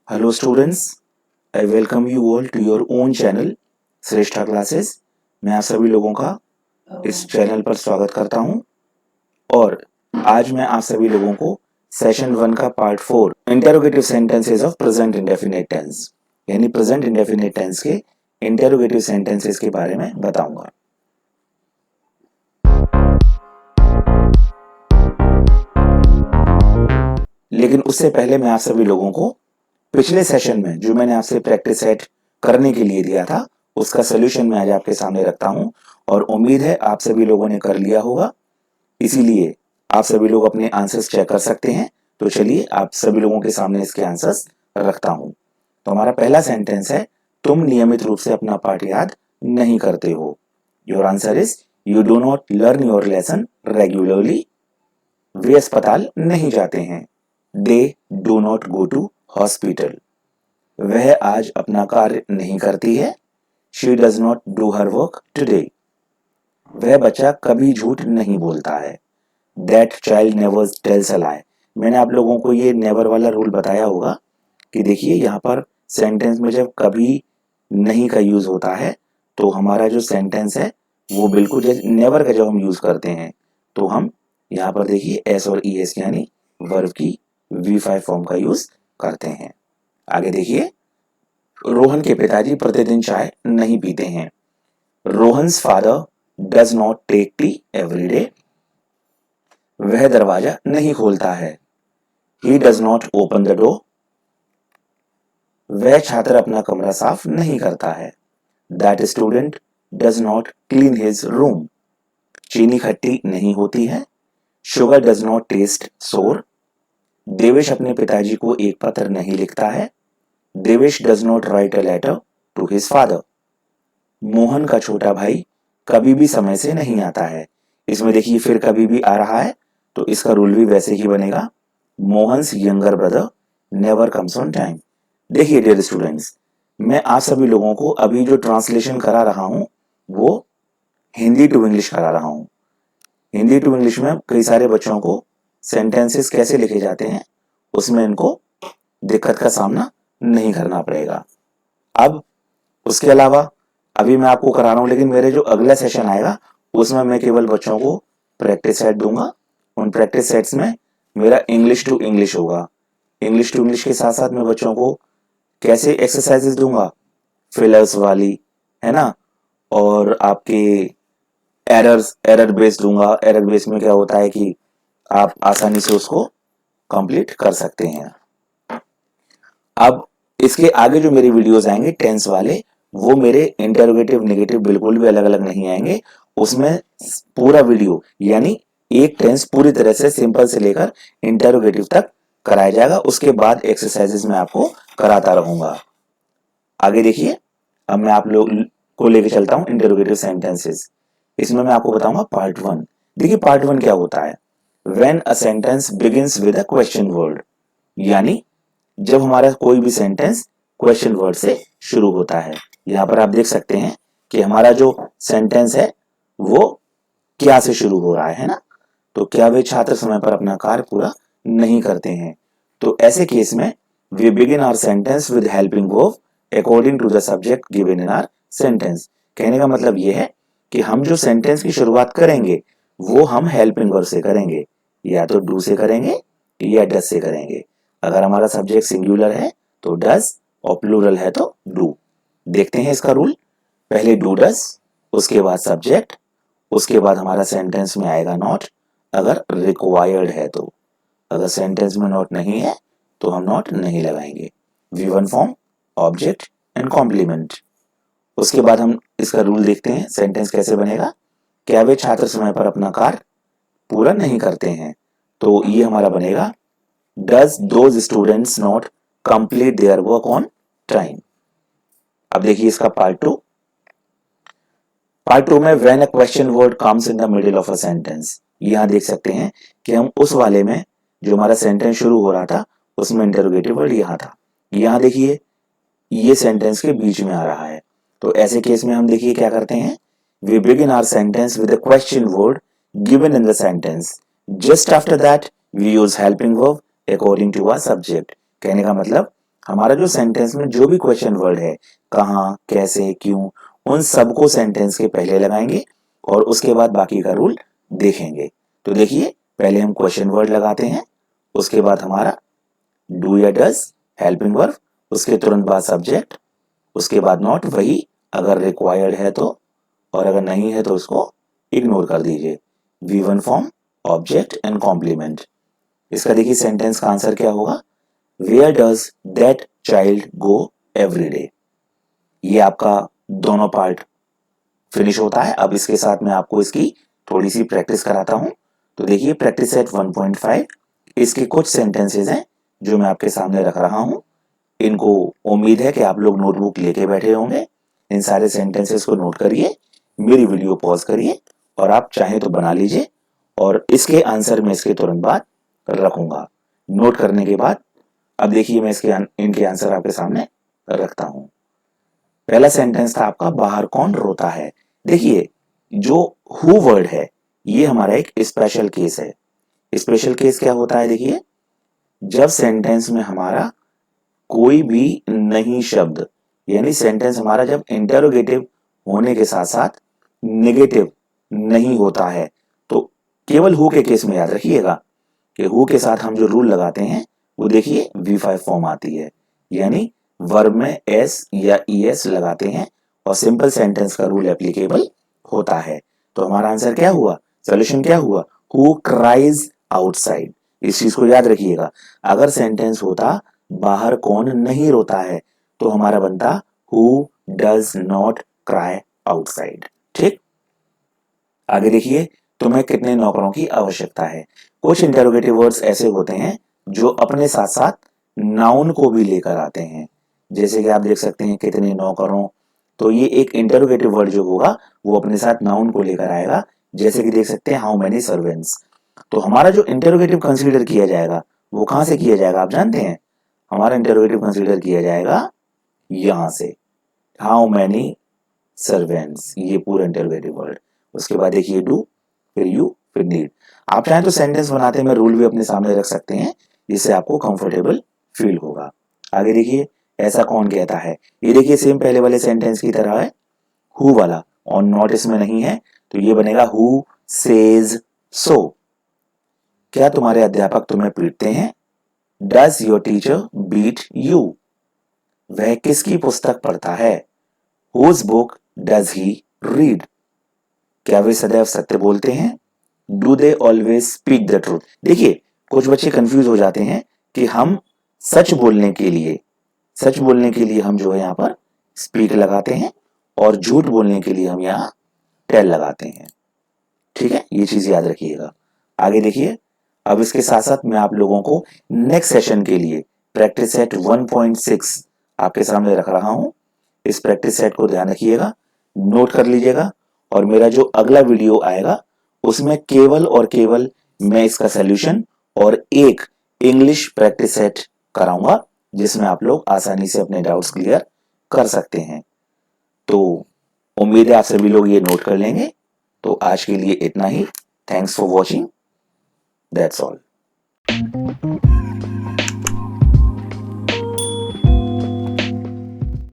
Hello students, I welcome you all to your own channel Shreshtha classes. मैं आप सभी लोगों का इस चैनल पर स्वागत करता हूं और आज मैं आप सभी लोगों को सेशन 1 का part 4 interrogative sentences of present indefinite tense यानी प्रेजेंट इंडेफिनिट टेंस के इंटेरोगेटिव सेंटेंसेस के बारे में बताऊंगा। लेकिन उससे पहले मैं आप सभी लोगों को पिछले सेशन में जो मैंने आपसे प्रैक्टिस सेट करने के लिए दिया था उसका सोल्यूशन मैं आज आपके सामने रखता हूं और उम्मीद है आप सभी लोगों ने कर लिया होगा, इसीलिए आप सभी लोग अपने आंसर्स चेक कर सकते हैं। तो चलिए आप सभी लोगों के सामने इसके आंसर्स रखता हूं। तो हमारा पहला सेंटेंस है, तुम नियमित रूप से अपना पाठ याद नहीं करते हो। Your answer is you do not learn your lesson regularly. वे अस्पताल नहीं जाते हैं। They do not go to hospital. वह आज अपना कार्य नहीं करती है। She does not do her work today. वह बच्चा कभी झूठ नहीं बोलता है। That child never tells a lie. मैंने आप लोगों को ये नेवर वाला रूल बताया होगा कि देखिए यहाँ पर सेंटेंस में जब कभी नहीं का यूज होता है तो हमारा जो सेंटेंस है वो बिल्कुल जैसे नेवर का जब हम यूज करते हैं तो हम यहाँ पर देखिए एस और ई एस यानी वर्ब की V5 फॉर्म का यूज करते हैं। आगे देखिए, रोहन के पिताजी प्रतिदिन चाय नहीं पीते हैं। Rohan's father does not take tea every day. वह दरवाजा नहीं खोलता है। He does not open the door. वह छात्र अपना कमरा साफ नहीं करता है। That student does not clean his room. चीनी खट्टी नहीं होती है। शुगर डज नॉट टेस्ट सोर। देवेश अपने पिताजी को एक पत्र नहीं लिखता है। Devesh does not write a letter to his father. Mohan का छोटा भाई कभी भी समय से नहीं आता है। इसमें देखिए फिर कभी भी आ रहा है तो इसका रूल भी वैसे ही बनेगा। Mohan's younger brother never comes on time. देखिए डियर स्टूडेंट्स, मैं आप सभी लोगों को अभी जो ट्रांसलेशन करा रहा हूं वो हिंदी टू इंग्लिश करा रहा हूं। हिंदी टू इंग्लिश में कई सारे बच्चों को सेंटेंसेस कैसे लिखे जाते हैं उसमें इनको दिक्कत का सामना नहीं करना पड़ेगा। अब उसके अलावा अभी मैं आपको करा रहा हूं, लेकिन मेरे जो अगला सेशन आएगा उसमें मैं केवल बच्चों को प्रैक्टिस सेट दूंगा। उन प्रैक्टिस सेट्स में मेरा इंग्लिश टू इंग्लिश होगा। इंग्लिश टू इंग्लिश के साथ साथ मैं बच्चों को कैसे एक्सरसाइजेस दूंगा, फिलर्स वाली, है ना, और आपके एरर बेस्ड दूंगा। एरर बेस्ड में क्या होता है कि आप आसानी से उसको कंप्लीट कर सकते हैं। अब इसके आगे जो मेरे वीडियोस आएंगे टेंस वाले वो मेरे इंटरोगेटिव नेगेटिव बिल्कुल भी अलग अलग नहीं आएंगे। उसमें पूरा वीडियो यानी एक टेंस पूरी तरह से सिंपल से लेकर इंटरोगेटिव तक कराया जाएगा। उसके बाद एक्सरसाइजेस में आपको कराता रहूंगा। आगे देखिए, अब मैं आप लोग को लेके चलता हूं इंटरोगेटिव सेंटेंसेस। इसमें मैं आपको बताऊंगा पार्ट 1। देखिए पार्ट 1 क्या होता है। When a sentence begins with a question word, यानी जब हमारा कोई भी सेंटेंस क्वेश्चन वर्ड से शुरू होता है। यहां पर आप देख सकते हैं कि हमारा जो सेंटेंस है वो क्या से शुरू हो रहा है ना। तो क्या वे छात्र समय पर अपना कार्य पूरा नहीं करते हैं। तो ऐसे केस में we begin our sentence with helping verb according to the subject given in our sentence. कहने का मतलब ये है कि हम जो सेंटेंस की शुरुआत करेंगे वो हम हेल्पिंग वर्ब से करेंगे, या तो डू से करेंगे या डज से करेंगे। अगर हमारा सब्जेक्ट सिंगुलर है तो डज और प्लूरल है तो डू। देखते हैं इसका रूल। पहले डू डज, उसके बाद सब्जेक्ट, उसके बाद हमारा सेंटेंस में आएगा नॉट अगर रिक्वायर्ड है तो। अगर सेंटेंस में नॉट नहीं है तो हम नॉट नहीं लगाएंगे। V1 form, object and complement. उसके बाद हम इसका रूल देखते हैं सेंटेंस कैसे बनेगा। क्या वे छात्र समय पर अपना कार्य पूरा नहीं करते हैं, तो ये हमारा बनेगा does those students not complete their work on time. अब देखिए इसका पार्ट 2। पार्ट 2 में when a question word comes in the middle of a sentence, यहां देख सकते हैं कि हम उस वाले में जो हमारा सेंटेंस शुरू हो रहा था उसमें इंटरोगेटिव वर्ड यहां था। यहां देखिए ये सेंटेंस के बीच में आ रहा है। तो ऐसे केस में हम देखिए क्या करते हैं। We begin our sentence with a question word given in the sentence. Just after that we use helping verb according to our subject. कहने का मतलब हमारा जो सेंटेंस में जो भी क्वेश्चन वर्ड है, कहाँ, कैसे, क्यों, उन सबको सेंटेंस के पहले लगाएंगे और उसके बाद बाकी का रूल देखेंगे। तो देखिए, पहले हम क्वेश्चन वर्ड लगाते हैं, उसके बाद हमारा डू या डज हेल्पिंग वर्ब, उसके तुरंत बाद सब्जेक्ट, उसके बाद नॉट, वही अगर रिक्वायर्ड है तो, और अगर नहीं है तो उसको इग्नोर कर दीजिए। V1 form, object and complement. इसका देखिए सेंटेंस का आंसर क्या होगा, where does that child go every day. ये आपका दोनों पार्ट फिनिश होता है। अब इसके साथ मैं आपको इसकी थोड़ी सी प्रैक्टिस कराता हूं। तो देखिए प्रैक्टिस सेट 1.5, इसके कुछ सेंटेंसेस हैं जो मैं आपके सामने रख रहा हूं। इनको उम्मीद है कि आप लोग नोटबुक लेके बैठे होंगे। इन सारे सेंटेंसेस को नोट करिए, मेरी वीडियो पॉज करिए और आप चाहें तो बना लीजिए और इसके आंसर में इसके तुरंत बाद रखूंगा। नोट करने के बाद अब देखिए मैं इनके आंसर आपके सामने रखता हूं। पहला सेंटेंस था आपका, बाहर कौन रोता है। देखिए जो हु वर्ड है ये हमारा एक स्पेशल केस है। स्पेशल केस क्या होता है, देखिए जब सेंटेंस में हमारा कोई भी नहीं शब्द, यानी सेंटेंस हमारा जब इंटरोगेटिव होने के साथ साथ नेगेटिव नहीं होता है, तो केवल हु के केस में याद रखिएगा कि हु के साथ हम जो रूल लगाते हैं वो देखिए V5 फॉर्म आती है, यानी वर्ब में एस या ES लगाते हैं और सिंपल सेंटेंस का रूल एप्लीकेबल होता है। तो हमारा आंसर क्या हुआ, सोल्यूशन क्या हुआ, हु क्राइज आउटसाइड। इस चीज को याद रखिएगा। अगर सेंटेंस होता बाहर कौन नहीं रोता है तो हमारा बनता who does not cry outside. ठीक, आगे देखिए, तुम्हें कितने नौकरों की आवश्यकता है। कुछ इंटरोगेटिव वर्ड्स ऐसे होते हैं जो अपने साथ साथ नाउन को भी लेकर आते हैं। जैसे कि आप देख सकते हैं कितने नौकरों, तो ये एक इंटरोगेटिव वर्ड जो होगा वो अपने साथ नाउन को लेकर आएगा। जैसे कि देख सकते हैं हाउ मेनी सर्वेंट्स। तो हमारा जो इंटरोगेटिव कंसीडर किया जाएगा वो कहां से किया जाएगा, आप जानते हैं, हमारा इंटरोगेटिव कंसीडर किया जाएगा यहां से, हाउ मेनी सर्वेंट्स, ये पूरा इंटरोगेटिव वर्ड। उसके बाद देखिए डू, फिर यू, फिर नीड। आप चाहें तो सेंटेंस बनाते में रूल भी अपने सामने रख सकते हैं, जिससे आपको कंफर्टेबल फील होगा। आगे देखिए, ऐसा कौन कहता है। ये देखिए सेम पहले वाले सेंटेंस की तरह है, हु वाला, और नॉट इसमें नहीं है, तो ये बनेगा हु सेज सो। क्या तुम्हारे अध्यापक तुम्हें पीटते हैं। Does your teacher beat you. वह किसकी पुस्तक पढ़ता है। Whose book does he read. क्या वे सदैव सत्य बोलते हैं। Do they always speak the truth. देखिए कुछ बच्चे कंफ्यूज हो जाते हैं कि हम सच बोलने के लिए हम जो है यहाँ पर स्पीक लगाते हैं और झूठ बोलने के लिए हम यहाँ टेल लगाते हैं। ठीक है, ये चीज याद रखिएगा। आगे देखिए, अब इसके साथ साथ मैं आप लोगों को नेक्स्ट सेशन के लिए प्रैक्टिस सेट 1.6 आपके सामने रख रहा हूं। इस प्रैक्टिस सेट को ध्यान रखिएगा, नोट कर लीजिएगा, और मेरा जो अगला वीडियो आएगा उसमें केवल और केवल मैं इसका सॉल्यूशन और एक इंग्लिश प्रैक्टिस सेट कराऊंगा, जिसमें आप लोग आसानी से अपने डाउट्स क्लियर कर सकते हैं। तो उम्मीद है आप सभी लोग ये नोट कर लेंगे। तो आज के लिए इतना ही। Thanks for watching, that's all.